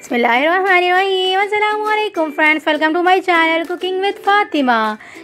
बिस्मिल्लाहिर्रहमानिर्रहीम। अस्सलाम वालेकुम friends, welcome to my channel cooking with Fatima.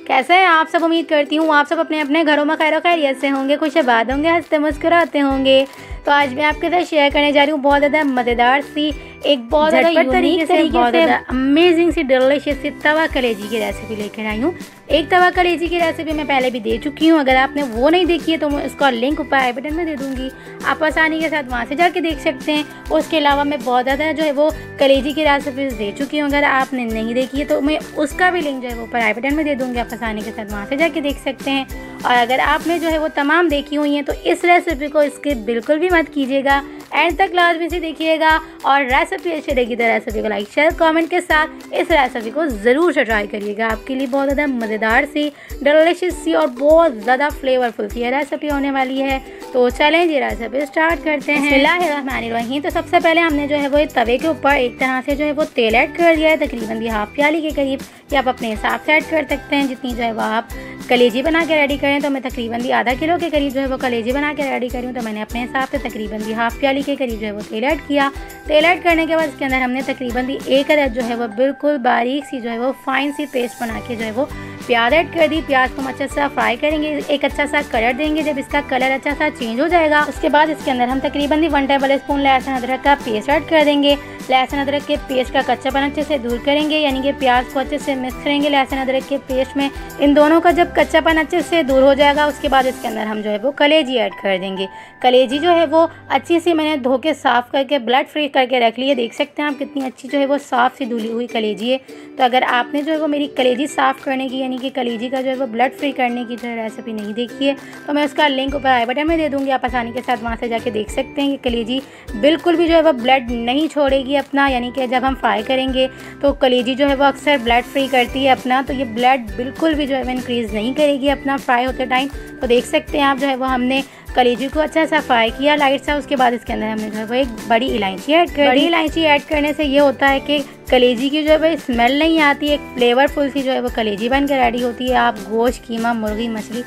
कैसे हैं आप सब? उम्मीद करती हूँ आप सब अपने अपने घरों में खैर खैरियत से होंगे, खुश आबाद होंगे, हंसते मुस्कुराते होंगे। तो आज मैं आपके साथ शेयर करने जा रही हूँ बहुत ज़्यादा मज़ेदार सी, एक बहुत ज़्यादा यूनिक तरीके से अमेजिंग सी डिलीशियस सी तवा कलेजी की रेसिपी लेकर आई हूँ। एक तवा कलेजी की रेसिपी मैं पहले भी दे चुकी हूँ, अगर आपने वो नहीं देखी है तो मैं उसका लिंक ऊपर आई बटन में दे दूँगी, आप आसानी के साथ वहाँ से जाके देख सकते हैं। उसके अलावा मैं बहुत ज़्यादा जो है वो कलेजी की रेसिपीज़ दे चुकी हूँ, अगर आपने नहीं देखी है तो मैं उसका भी लिंक जो है वो ऊपर आई बटन में दे दूँगी, आप आसानी के साथ वहाँ से जाके देख सकते हैं। और अगर आपने जो है वो तमाम देखी हुई हैं तो इस रेसिपी को स्किप बिल्कुल भी मत कीजिएगा, एंड तक लाजमी से देखिएगा। और रेसिपी अच्छी लगी तो रेसिपी को लाइक शेयर कमेंट के साथ इस रेसिपी को ज़रूर से ट्राई करिएगा। आपके लिए बहुत ज़्यादा मज़ेदार सी, डिलीशियस सी और बहुत ज़्यादा फ्लेवरफुल सी रेसिपी होने वाली है। तो चलें जी रेसिपी स्टार्ट करते हैं। बिस्मिल्लाहिर्रहमानिर्रहीम। तो सबसे पहले हमने जो है वो तवे के ऊपर एक तरह से जो है वो तेल ऐड कर दिया है, तकरीबन भी हाफ प्याली के करीब, या आप अपने हिसाब से ऐड कर सकते हैं जितनी जो है वो आप कलेजी बना के रेडी करें। तो मैं तकरीबन भी आधा किलो के करीब जो है वो कलेजी बना के रेडी करी हूँ, तो मैंने अपने हिसाब से तकरीबन भी हाफ प्याली के करीब जो है वो तेल ऐड किया। तेल ऐड करने के बाद इसके अंदर हमने तकरीबन भी एक अदद जो है वो बिल्कुल बारीक सी जो है वो फाइन सी पेस्ट बना के जो है वो प्याज ऐड कर दी। प्याज को हम अच्छा सा फ्राई करेंगे, एक अच्छा सा कलर देंगे। जब इसका कलर अच्छा सा चेंज हो जाएगा उसके बाद इसके अंदर हम तकरीबन भी 1 टेबल स्पून लहसुन अदरक का पेस्ट ऐड कर देंगे। लहसुन अदरक के पेस्ट का कच्चापन अच्छे से दूर करेंगे, यानी कि प्याज को अच्छे से मिक्स करेंगे लहसुन अदरक के पेस्ट में। इन दोनों का जब कच्चापन अच्छे से दूर हो जाएगा उसके बाद इसके अंदर हम जो है वो कलेजी ऐड कर देंगे। कलेजी जो है वो अच्छी सी मैंने धो के साफ़ करके ब्लड फ्री करके रख ली है, देख सकते हैं आप कितनी अच्छी जो है वो साफ़ सी धुली हुई कलेजी है। तो अगर आपने जो है वो मेरी कलेजी साफ़ करने की, यानी कि कलेजी का जो है वो ब्लड फ्री करने की जो है रेसिपी नहीं देखी है तो मैं उसका लिंक ऊपर आई बटन में दे दूँगी, आप आसानी के साथ वहाँ से जाके देख सकते हैं कि कलेजी बिल्कुल भी जो है वो ब्लड नहीं छोड़ेगी अपना, यानी कि जब हम फ्राई करेंगे तो कलेजी जो है वो अक्सर ब्लड फ्री करती है अपना, तो ये ब्लड बिल्कुल भी जो है वो इंक्रीज़ नहीं करेगी अपना फ्राई होते टाइम। तो देख सकते हैं आप जो है वो हमने कलेजी को अच्छा सा फ्राई किया लाइट सा। उसके बाद इसके अंदर हमने जो है वो एक बड़ी इलायची ऐड कर दी। बड़ी इलायची ऐड करने से ये होता है कि कलेजी की जो है वो स्मेल नहीं आती, एक फ्लेवरफुल सी जो है वो कलेजी बन के रेडी होती है। आप गोश्त, कीमा, मुर्गी, मछली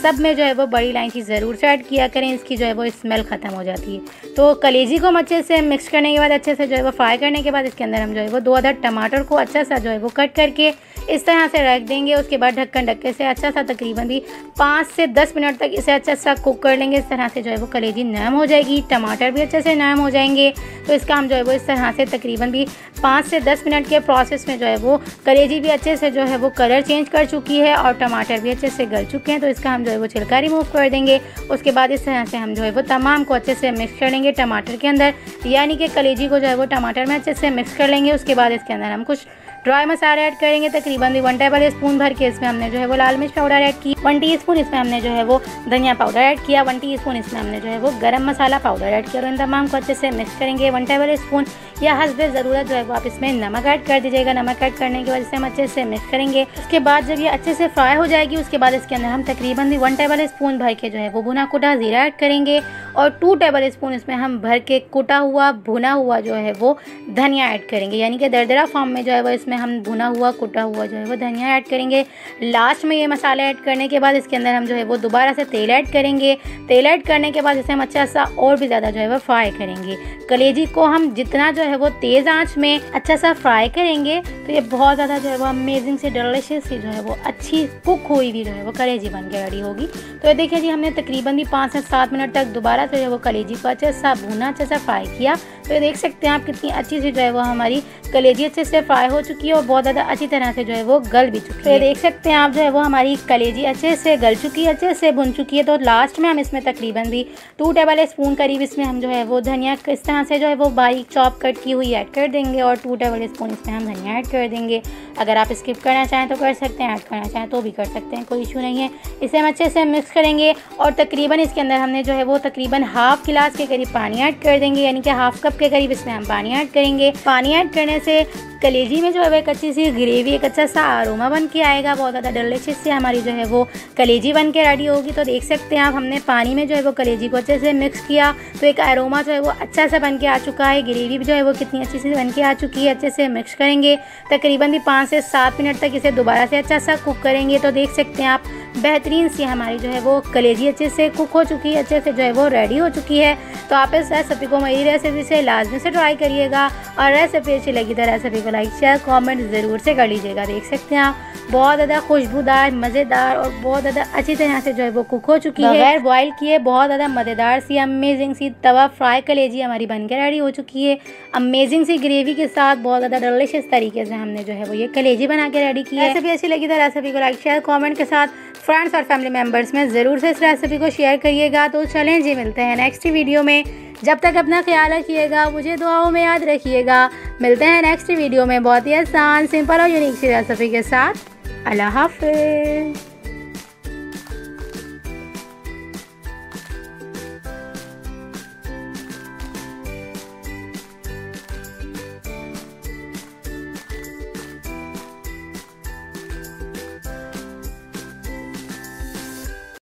सब में जो है वो बड़ी इलायची ज़रूर से ऐड किया करें, इसकी जो है वो स्मेल ख़त्म हो जाती है। तो कलेजी को हम अच्छे से मिक्स करने के बाद, अच्छे से जो है वो फ्राई करने के बाद इसके अंदर हम जो है वो 2 अदद टमाटर को अच्छा सा जो है वो कट करके इस तरह से रख देंगे। उसके बाद ढक्कन ढक्के से अच्छा सा तकरीबन भी 5 से 10 मिनट तक इसे अच्छा सा कुक कर लेंगे। इस तरह से जो है वो कलेजी नरम हो जाएगी, टमाटर भी अच्छे से नरम हो जाएंगे। तो इसका हम जो है वो इस तरह से तकरीबन भी 5 से 10 मिनट के प्रोसेस में जो है वो कलेजी भी अच्छे से जो है वो कलर चेंज कर चुकी है और टमाटर भी अच्छे से गल चुके हैं। तो इसका हम जो है वो छिलका रिमूव कर देंगे। उसके बाद इस तरह से हम जो है वो तमाम को अच्छे से मिक्स कर लेंगे टमाटर के अंदर, यानी कि कलेजी को जो है वो टमाटर में अच्छे से मिक्स कर लेंगे। उसके बाद इसके अंदर हम कुछ ड्राई मसाले ऐड करेंगे, तकरीबन भी 1 टेबल स्पून भर के इसमें हमने जो है वो लाल मिर्च पाउडर ऐड की, 1 टीस्पून इसमें हमने जो है वो धनिया पाउडर ऐड किया, 1 टीस्पून इसमें हमने जो है वो गरम मसाला पाउडर ऐड किया और इन तमाम को अच्छे से मिक्स करेंगे। 1 टेबल स्पून या हस्बे ज़रूरत जो है वो आप इसमें नमक ऐड कर दीजिएगा। नमक ऐड करने के बाद इसे हम अच्छे से मिक्स करेंगे। उसके बाद जब ये अच्छे से फ्राई हो जाएगी उसके बाद इसके अंदर हम तकरीबन भी 1 टेबल स्पून भर के जो है वो भुना कुटा ज़ीरा ऐड करेंगे और 2 टेबल स्पून इसमें हम भर के कुटा हुआ भुना हुआ जो है वो धनिया ऐड करेंगे, यानी कि दरदरा फॉर्म में जो है वो इसमें हम भुना हुआ कुटा हुआ जो है वो धनिया ऐड करेंगे। लास्ट में ये मसाले ऐड करने के बाद इसके अंदर हम जो है वो दोबारा से तेल ऐड करेंगे। तेल ऐड करने के बाद इसे हम अच्छा सा और भी ज़्यादा जो है वो फ्राई करेंगे। कलेजी को हम जितना जो है वो तेज़ आंच में अच्छा सा फ्राई करेंगे तो ये बहुत ज़्यादा जो है वो अमेजिंग सी, डिलीशियस सी जो है वो अच्छी कुक हुई भी जो है वो कलेजी बन के रेडी होगी। तो ये देखिए जी, हमने तकरीबन भी 5 से 7 मिनट तक दोबारा जो है वो कलेजी को अच्छे सा भुना, अच्छे से फ्राई किया। तो ये देख सकते हैं आप कितनी अच्छी सी जो है वो हमारी कलेजी अच्छे से फ्राई हो चुकी है और बहुत ज़्यादा अच्छी तरह से जो है वो गल भी चुकी है। तो ये देख सकते हैं आप जो है वो हमारी कलेजी अच्छे से गल चुकी है, अच्छे से भुन चुकी है। तो लास्ट में हम इसमें तकरीबन भी 2 टेबल स्पून करीब इसमें हम जो है वो धनिया इस तरह से जो है वो बारीक चॉप कट की हुई ऐड कर देंगे और 2 टेबल स्पून इसमें हम धनिया ऐड कर देंगे। अगर आप स्किप करना चाहें तो कर सकते हैं, ऐड करना चाहें तो भी कर सकते हैं, कोई इशू नहीं है। इसे हम अच्छे से मिक्स करेंगे और तकरीबन इसके अंदर हमने जो है वो तकरीबन हाफ गिलास के करीब पानी ऐड कर देंगे, यानी कि हाफ कप के करीब इसमें हम पानी ऐड करेंगे। पानी ऐड करने से कलेजी में जो है वो एक अच्छी सी ग्रेवी, एक अच्छा सा अरोमा बन के आएगा, बहुत ज़्यादा डिलीशियस से हमारी जो है वो कलेजी बन के रेडी होगी। तो देख सकते हैं आप, हमने पानी में जो है वो कलेजी को अच्छे से मिक्स किया तो एक अरोमा जो है वो अच्छा सा बन के आ चुका है। ग्रेवी भी जो है वो कितनी अच्छी सी बन के आ चुकी है। अच्छे से मिक्स करेंगे, तकरीबन भी 5 से 7 मिनट तक इसे दोबारा से अच्छा सा कुक करेंगे। तो देख सकते हैं आप बेहतरीन सी हमारी जो है वो कलेजी अच्छे से कुक हो चुकी है, अच्छे से जो है वो रेडी हो चुकी है। तो आप इस रेसिपी को मेरी रेसिपी से लाजमी से ट्राई करिएगा और रेसिपी अच्छी लगी तो रेसिपी को लाइक शेयर कमेंट ज़रूर से कर लीजिएगा। देख सकते हैं आप बहुत ज़्यादा खुशबूदार, मज़ेदार और बहुत ज़्यादा अच्छी तरह से जो है वो कुक हो चुकी है। बगैर बॉयल किए बहुत ज़्यादा मज़ेदार सी अमेजिंग सी तवा फ्राई कलेजी हमारी बनकर रेडी हो चुकी है। अमेजिंग सी ग्रेवी के साथ बहुत ज़्यादा डिलीशियस तरीके से हमने जो है वो ये कलेजी बना के रेडी की है। रेसिपी अच्छी लगी तो रेसिपी को लाइक शेयर कमेंट के साथ फ्रेंड्स और फैमिली मेम्बर्स में ज़रूर से इस रेसिपी को शेयर करिएगा। तो चलें जी, मिलते हैं नेक्स्ट वीडियो में। जब तक अपना ख्याल रखिएगा, मुझे दुआओं में याद रखिएगा। मिलते हैं नेक्स्ट वीडियो में बहुत ही आसान, सिंपल और यूनिक सी रेसिपी के साथ। अल्लाह हाफ़िज़।